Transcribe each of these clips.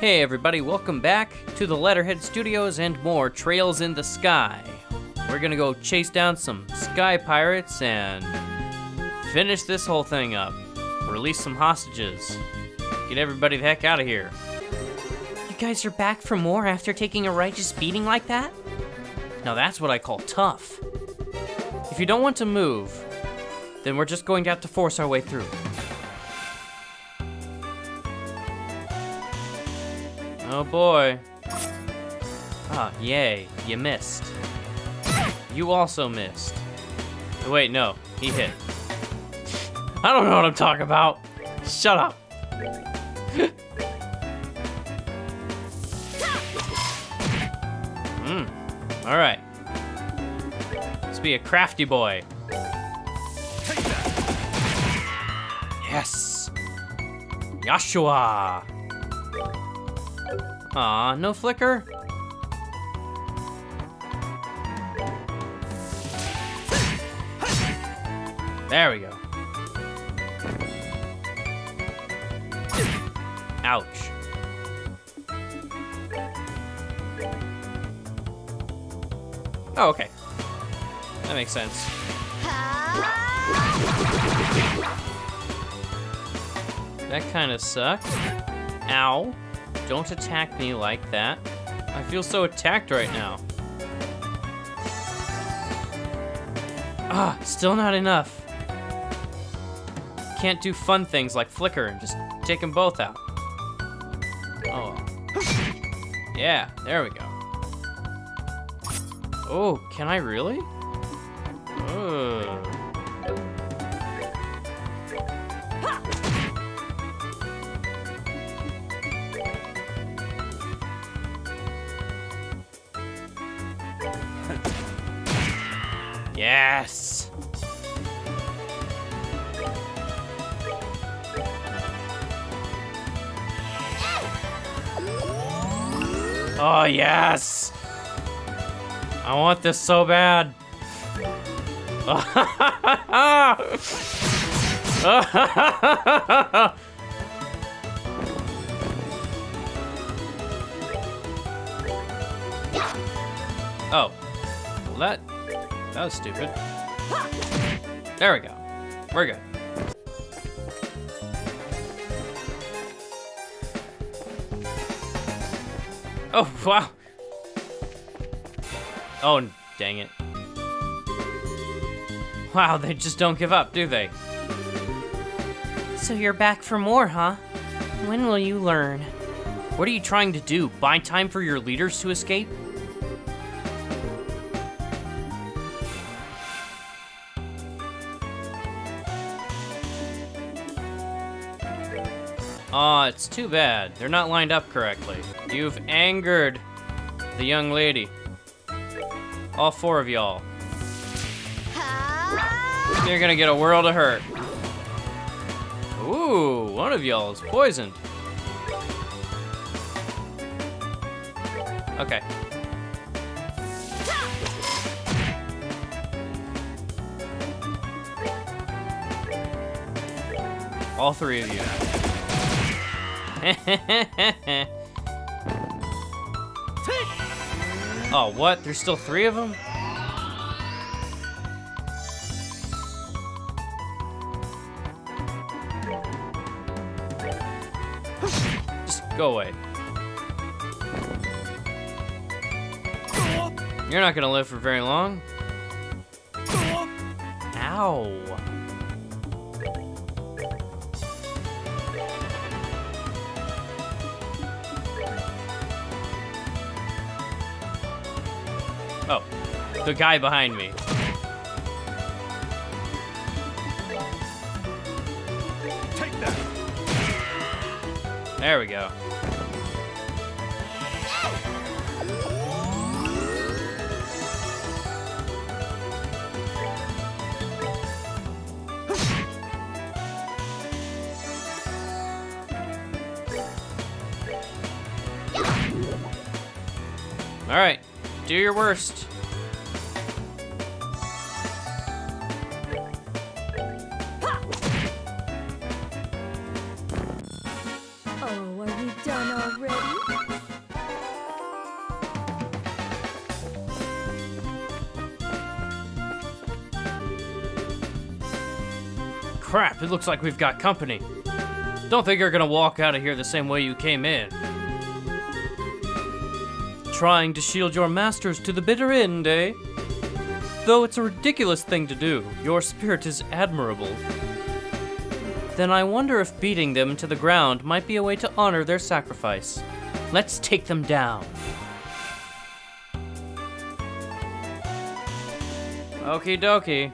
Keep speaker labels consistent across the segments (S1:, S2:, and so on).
S1: Hey everybody, welcome back to the Letterhead Studios and more Trails in the Sky. We're gonna go chase down some sky pirates and finish this whole thing up. Release some hostages. Get everybody the heck out of here.
S2: You guys are back for more after taking a righteous beating like that?
S1: Now that's what I call tough. If you don't want to move, then we're just going to have to force our way through. Oh boy. Ah, yay, you missed. You also missed. Wait, no, he hit. I don't know what I'm talking about. Shut up. All right. Let's be a crafty boy. Yes. Joshua. Aw, no flicker? There we go. Ouch. Oh, okay. That makes sense. That kind of sucked. Ow. Don't attack me like that. I feel so attacked right now. Ah, still not enough. Can't do fun things like flicker and just take them both out. Oh. Yeah, there we go. Oh, can I really? Ugh. Yes! Oh, yes! I want this so bad. Oh, well that was stupid. There we go. We're good. Oh, wow. Oh, dang it. Wow, they just don't give up, do they?
S2: So you're back for more, huh? When will you learn?
S1: What are you trying to do? Buy time for your leaders to escape? Aw, it's too bad. They're not lined up correctly. You've angered the young lady. All four of y'all. You're gonna get a world of hurt. Ooh, one of y'all is poisoned. Okay. All three of you. Oh, what? There's still three of them? Just go away. You're not gonna live for very long. Ow. Oh, the guy behind me.
S3: Take that.
S1: There we go. All right, do your worst.
S4: Oh, are we done already?
S1: crap, it looks like we've got company. Don't think you're gonna walk out of here the same way you came in. Trying to shield your masters to the bitter end, eh? Though it's a ridiculous thing to do, your spirit is admirable. Then I wonder if beating them to the ground might be a way to honor their sacrifice. Let's take them down. Okie dokie.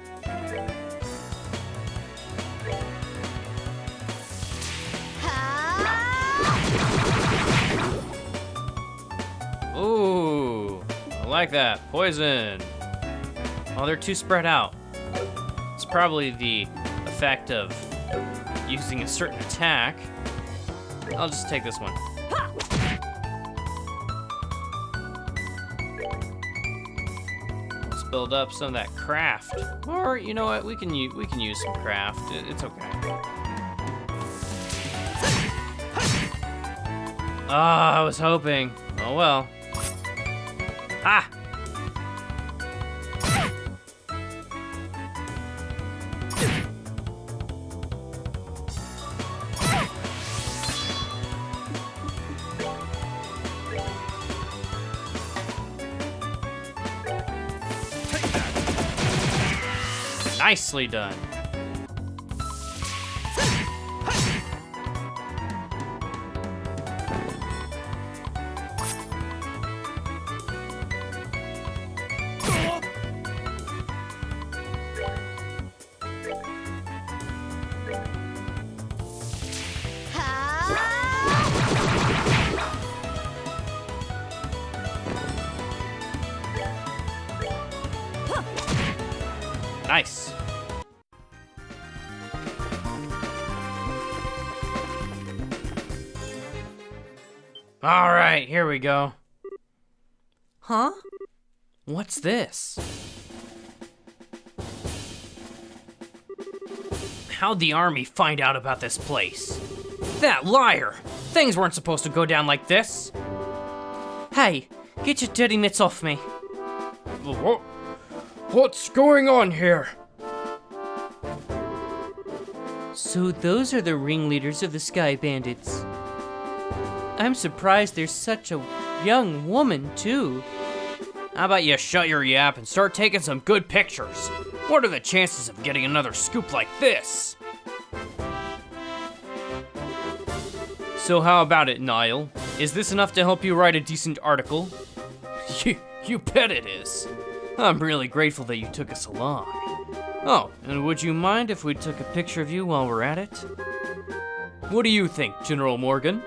S1: Ooh, I like that. Poison. Oh, they're too spread out. It's probably the effect of using a certain attack. I'll just take this one. Let's build up some of that craft. Or, you know what, we can use some craft. It's okay. Ah, I was hoping. Oh well. Ah! Nicely done. Nice. All right, here we go.
S2: Huh?
S1: What's this? How'd the army find out about this place? That liar! Things weren't supposed to go down like this.
S2: Hey, get your dirty mitts off me.
S1: What's going on here?
S2: So those are the ringleaders of the Sky Bandits. I'm surprised there's such a young woman, too.
S1: How about you shut your yap and start taking some good pictures? What are the chances of getting another scoop like this? So how about it, Niall? Is this enough to help you write a decent article? You bet it is. I'm really grateful that you took us along. Oh, and would you mind if we took a picture of you while we're at it? What do you think, General Morgan?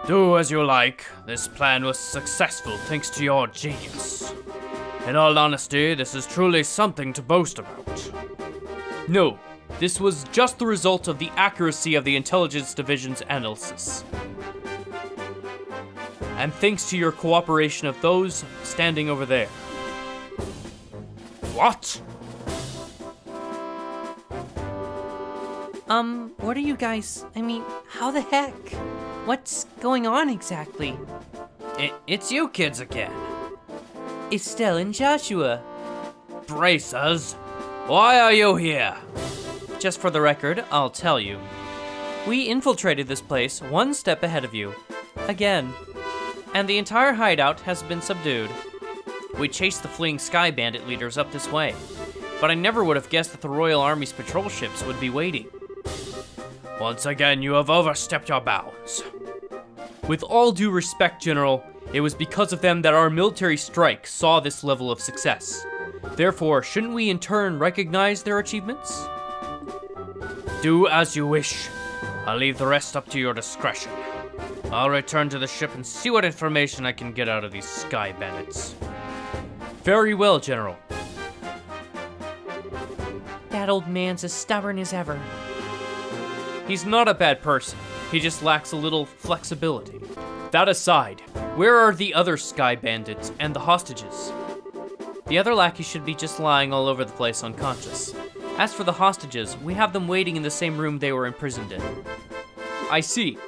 S1: Do as you like. This plan was successful thanks to your genius. In all honesty, this is truly something to boast about. No, this was just the result of the accuracy of the Intelligence Division's analysis. And thanks to your cooperation of those standing over there. What?
S2: What are you guys, how the heck? What's going on exactly?
S1: It's you kids again.
S2: Estelle and Joshua.
S1: Bracers, why are you here?
S2: Just for the record, I'll tell you. We infiltrated this place one step ahead of you. Again. And the entire hideout has been subdued.
S1: We chased the fleeing Sky Bandit leaders up this way, but I never would have guessed that the Royal Army's patrol ships would be waiting. Once again, you have overstepped your bounds. With all due respect, General, it was because of them that our military strike saw this level of success. Therefore, shouldn't we in turn recognize their achievements? Do as you wish. I'll leave the rest up to your discretion. I'll return to the ship and see what information I can get out of these Sky Bandits. Very well, General.
S2: That old man's as stubborn as ever.
S1: He's not a bad person. He just lacks a little flexibility. That aside, where are the other Sky Bandits and the hostages? The other lackeys should be just lying all over the place unconscious. As for the hostages, we have them waiting in the same room they were imprisoned in. I see.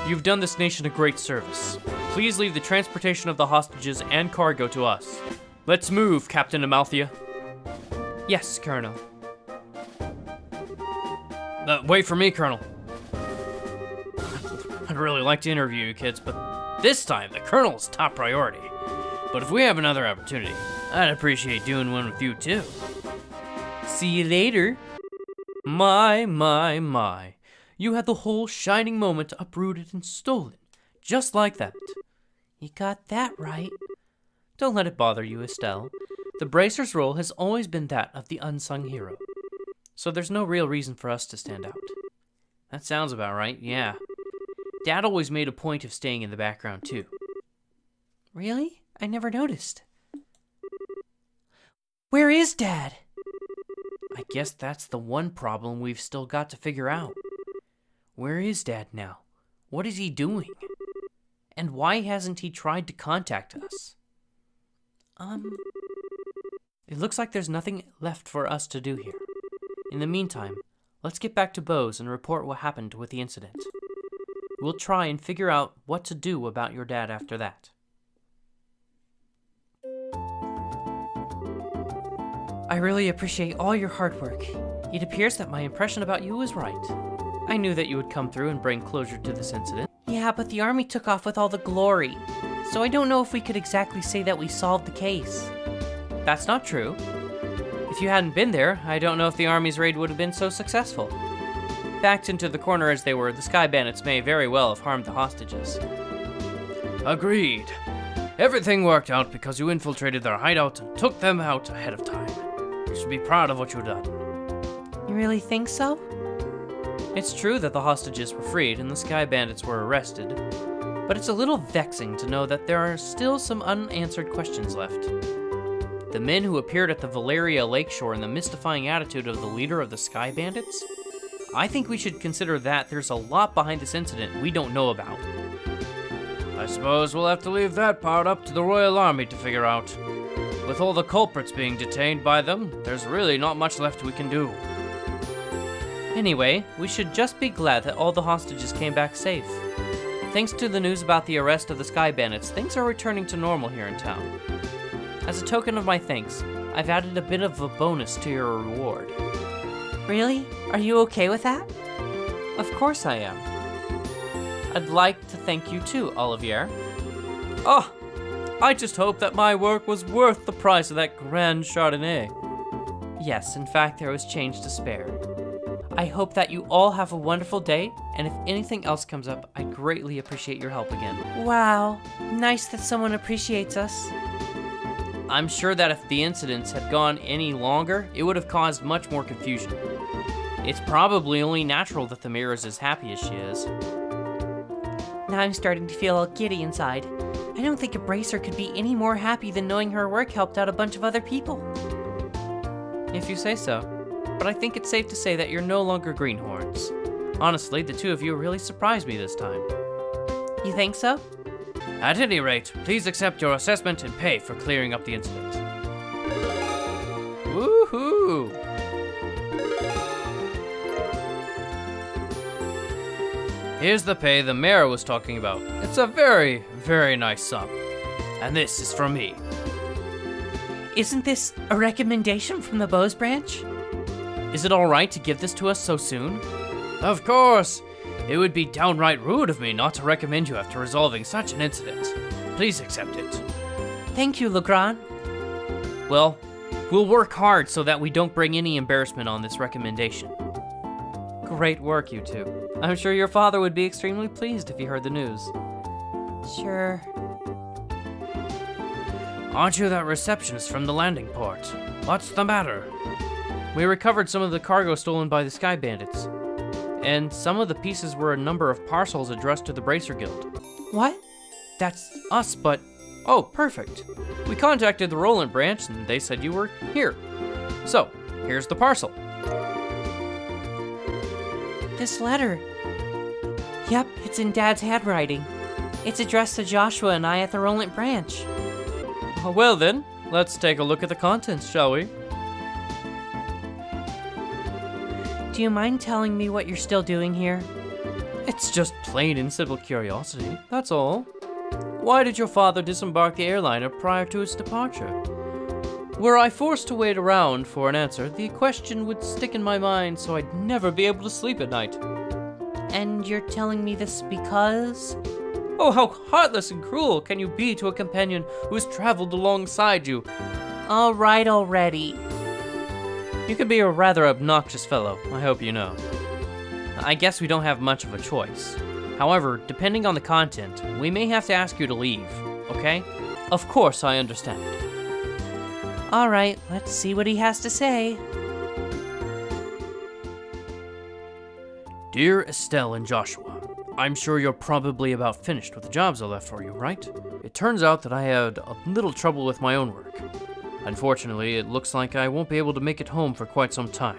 S1: You've done this nation a great service. Please leave the transportation of the hostages and cargo to us. Let's move, Captain Amalthea.
S2: Yes, Colonel.
S1: Wait for me, Colonel. I'd really like to interview you kids, but this time the Colonel's top priority. But if we have another opportunity, I'd appreciate doing one with you too.
S2: See you later. My. You had the whole shining moment uprooted and stolen, just like that. You got that right. Don't let it bother you, Estelle. The Bracer's role has always been that of the unsung hero. So there's no real reason for us to stand out.
S1: That sounds about right, yeah.
S2: Dad always made a point of staying in the background, too. Really? I never noticed. Where is Dad?
S1: I guess that's the one problem we've still got to figure out. Where is Dad now? What is he doing? And why hasn't he tried to contact us?
S2: It looks like there's nothing left for us to do here. In the meantime, let's get back to Bose and report what happened with the incident. We'll try and figure out what to do about your dad after that. I really appreciate all your hard work. It appears that my impression about you was right. I knew that you would come through and bring closure to this incident. Yeah, but the army took off with all the glory, so I don't know if we could exactly say that we solved the case. That's not true. If you hadn't been there, I don't know if the army's raid would have been so successful. Backed into the corner as they were, the Sky Bandits may very well have harmed the hostages.
S1: Agreed. Everything worked out because you infiltrated their hideout and took them out ahead of time. You should be proud of what you've done.
S2: You really think so? It's true that the hostages were freed and the Sky Bandits were arrested, but it's a little vexing to know that there are still some unanswered questions left. The men who appeared at the Valeria Lakeshore and the mystifying attitude of the leader of the Sky Bandits? I think we should consider that there's a lot behind this incident we don't know about.
S1: I suppose we'll have to leave that part up to the Royal Army to figure out. With all the culprits being detained by them, there's really not much left we can do.
S2: Anyway, we should just be glad that all the hostages came back safe. Thanks to the news about the arrest of the Sky Bandits, things are returning to normal here in town. As a token of my thanks, I've added a bit of a bonus to your reward. Really? Are you okay with that? Of course I am. I'd like to thank you too, Olivier. Oh, I just hope that my work was worth the price of that grand Chardonnay. Yes, in fact, there was change to spare. I hope that you all have a wonderful day, and if anything else comes up, I greatly appreciate your help again. Wow, nice that someone appreciates us. I'm sure that if the incidents had gone any longer, it would have caused much more confusion. It's probably only natural that the mirror is as happy as she is. Now I'm starting to feel all giddy inside. I don't think a bracer could be any more happy than knowing her work helped out a bunch of other people. If you say so. But I think it's safe to say that you're no longer greenhorns. Honestly, the two of you really surprised me this time. You think so?
S1: At any rate, please accept your assessment and pay for clearing up the incident.
S2: Woohoo!
S1: Here's the pay the mayor was talking about. It's a very, very nice sum. And this is from me.
S2: Isn't this a recommendation from the Bose branch? Is it all right to give this to us so soon?
S1: Of course! It would be downright rude of me not to recommend you after resolving such an incident. Please accept it.
S2: Thank you, Legrand. Well, we'll work hard so that we don't bring any embarrassment on this recommendation. Great work, you two. I'm sure your father would be extremely pleased if he heard the news. Sure.
S1: Aren't you that receptionist from the landing port? What's the matter?
S2: We recovered some of the cargo stolen by the Sky Bandits, and some of the pieces were a number of parcels addressed to the Bracer Guild. What? That's us, but... Oh, perfect. We contacted the Roland branch, and they said you were here. So, here's the parcel. This letter. Yep, it's in Dad's handwriting. It's addressed to Joshua and I at the Roland branch. Well then, let's take a look at the contents, shall we? Do you mind telling me what you're still doing here? It's just plain and simple curiosity, that's all. Why did your father disembark the airliner prior to its departure?
S1: Were I forced to wait around for an answer, the question would stick in my mind so I'd never be able to sleep at night.
S2: And you're telling me this because?
S1: Oh, how heartless and cruel can you be to a companion who has traveled alongside you?
S2: All right already.
S1: You can be a rather obnoxious fellow, I hope you know. I guess we don't have much of a choice. However, depending on the content, we may have to ask you to leave, okay? Of course, I understand.
S2: All right, let's see what he has to say.
S1: Dear Estelle and Joshua, I'm sure you're probably about finished with the jobs I left for you, right? It turns out that I had a little trouble with my own work. Unfortunately, it looks like I won't be able to make it home for quite some time.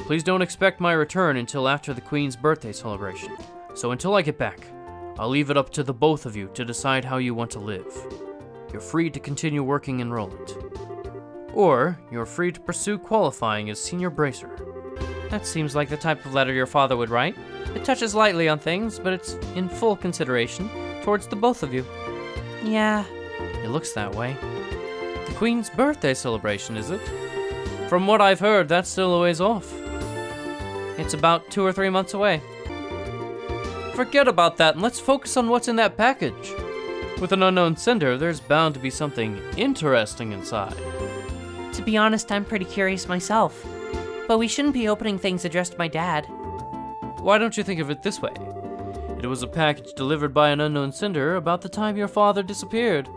S1: Please don't expect my return until after the Queen's birthday celebration. So until I get back, I'll leave it up to the both of you to decide how you want to live. You're free to continue working in Roland. Or you're free to pursue qualifying as senior bracer.
S2: That seems like the type of letter your father would write. It touches lightly on things, but it's in full consideration towards the both of you.
S1: Yeah, it looks that way. The Queen's birthday celebration, is it? From what I've heard, that's still a ways off.
S2: It's about 2 or 3 months away.
S1: Forget about that and let's focus on what's in that package. With an unknown sender, there's bound to be something interesting inside.
S2: To be honest, I'm pretty curious myself. But we shouldn't be opening things addressed to my dad.
S1: Why don't you think of it this way? It was a package delivered by an unknown sender about the time your father disappeared.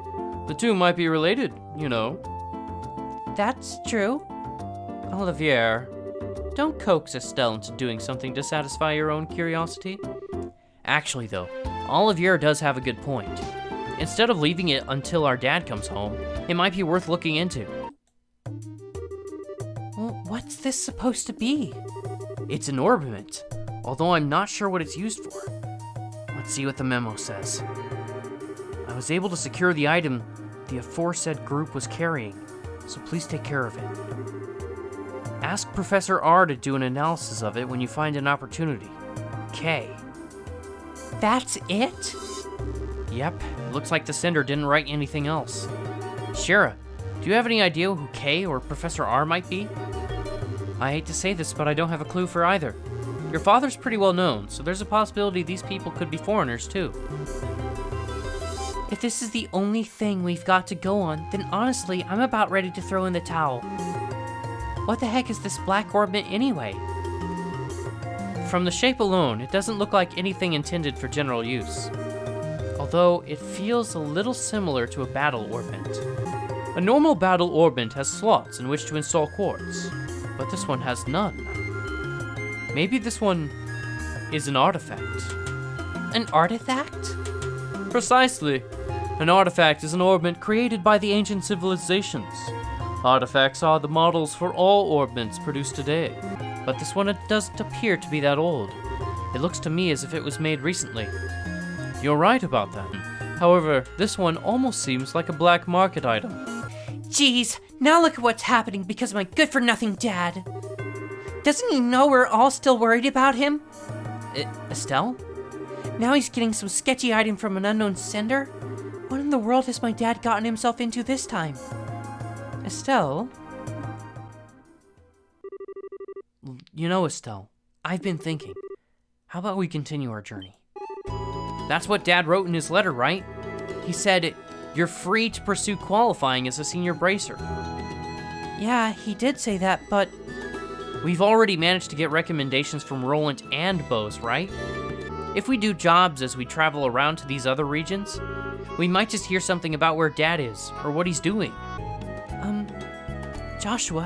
S1: The two might be related, you know.
S2: That's true.
S1: Olivier, don't coax Estelle into doing something to satisfy your own curiosity. Actually, though, Olivier does have a good point. Instead of leaving it until our dad comes home, it might be worth looking into.
S2: Well, what's this supposed to be?
S1: It's an orbiment, although I'm not sure what it's used for. Let's see what the memo says. I was able to secure the item the aforesaid group was carrying, so please take care of it. Ask Professor R to do an analysis of it when you find an opportunity. K.
S2: That's it?
S1: Yep, looks like the sender didn't write anything else. Shira, do you have any idea who K or Professor R might be? I hate to say this, but I don't have a clue for either. Your father's pretty well known, so there's a possibility these people could be foreigners too.
S2: If this is the only thing we've got to go on, then honestly, I'm about ready to throw in the towel. What the heck is this black orbit anyway?
S1: From the shape alone, it doesn't look like anything intended for general use. Although it feels a little similar to a battle orbit. A normal battle orbit has slots in which to install quartz, but this one has none. Maybe this one is an artifact.
S2: An artifact?
S1: Precisely. An artifact is an orbit created by the ancient civilizations. Artifacts are the models for all orbits produced today, but this one doesn't appear to be that old. It looks to me as if it was made recently. You're right about that. However, this one almost seems like a black market item.
S2: Jeez, now look at what's happening because of my good-for-nothing dad. Doesn't he know we're all still worried about him?
S1: Estelle?
S2: Now he's getting some sketchy item from an unknown sender? What in the world has my dad gotten himself into this time?
S1: Estelle? You know, Estelle, I've been thinking. How about we continue our journey? That's what Dad wrote in his letter, right? He said, you're free to pursue qualifying as a senior bracer.
S2: Yeah, he did say that, but...
S1: We've already managed to get recommendations from Roland and Bose, right? If we do jobs as we travel around to these other regions, we might just hear something about where Dad is, or what he's doing.
S2: Joshua.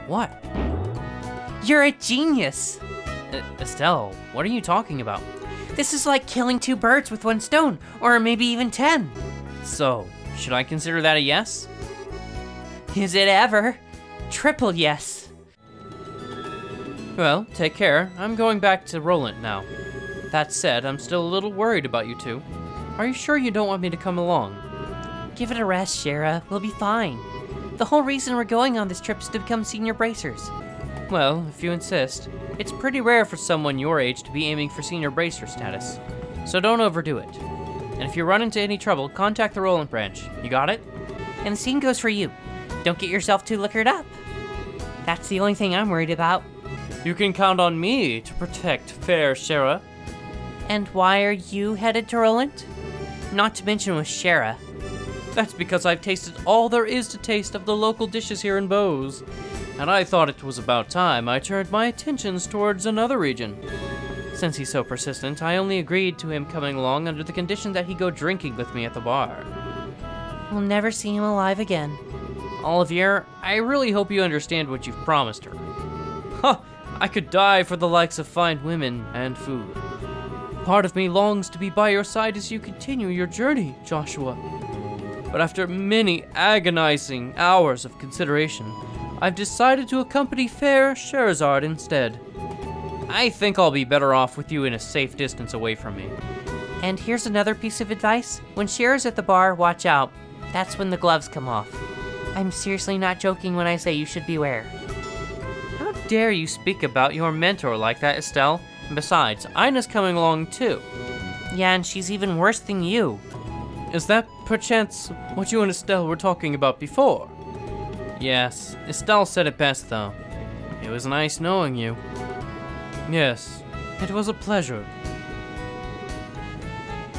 S1: What?
S2: You're a genius!
S1: Estelle, what are you talking about?
S2: This is like killing 2 birds with 1 stone, or maybe even 10.
S1: So, should I consider that a yes?
S2: Is it ever? Triple yes.
S1: Well, take care. I'm going back to Roland now. That said, I'm still a little worried about you two. Are you sure you don't want me to come along?
S2: Give it a rest, Shara. We'll be fine. The whole reason we're going on this trip is to become senior bracers.
S1: Well, if you insist. It's pretty rare for someone your age to be aiming for senior bracer status, so don't overdo it. And if you run into any trouble, contact the Roland branch. You got it?
S2: And the same goes for you. Don't get yourself too liquored up. That's the only thing I'm worried about.
S1: You can count on me to protect fair Shara.
S2: And why are you headed to Roland? Not to mention with Shara.
S1: That's because I've tasted all there is to taste of the local dishes here in Bose. And I thought it was about time I turned my attentions towards another region. Since he's so persistent, I only agreed to him coming along under the condition that he go drinking with me at the bar.
S2: We'll never see him alive again.
S1: Olivier, I really hope you understand what you've promised her. Huh, I could die for the likes of fine women and food. Part of me longs to be by your side as you continue your journey, Joshua. But after many agonizing hours of consideration, I've decided to accompany fair Scheherazade instead. I think I'll be better off with you in a safe distance away from me.
S2: And here's another piece of advice. When Cher's at the bar, watch out. That's when the gloves come off. I'm seriously not joking when I say you should beware.
S1: How dare you speak about your mentor like that, Estelle? And besides, Ina's coming along too.
S2: Yeah, and she's even worse than you.
S1: Is that perchance what you and Estelle were talking about before? Yes, Estelle said it best though. It was nice knowing you. Yes, it was a pleasure.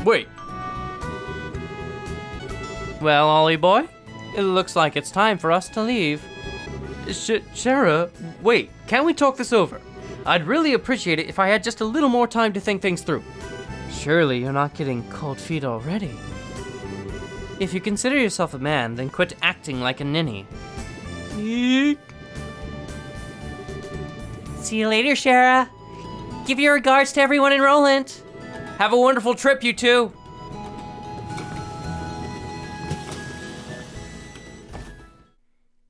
S1: Wait. Well, Ollie boy, it looks like it's time for us to leave. Shara, wait, can't we talk this over? I'd really appreciate it if I had just a little more time to think things through. Surely you're not getting cold feet already. If you consider yourself a man, then quit acting like a ninny. Eek.
S2: See you later, Shara. Give your regards to everyone in Roland.
S1: Have a wonderful trip, you two.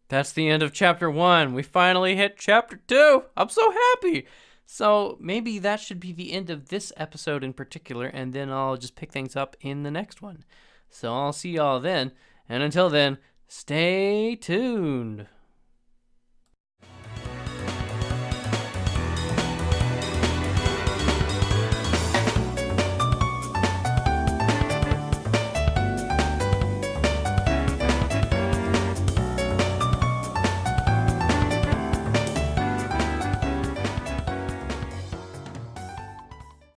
S1: That's the end of chapter 1. We finally hit chapter 2. I'm so happy. So maybe that should be the end of this episode in particular, and then I'll just pick things up in the next one. So I'll see y'all then, and until then, stay tuned.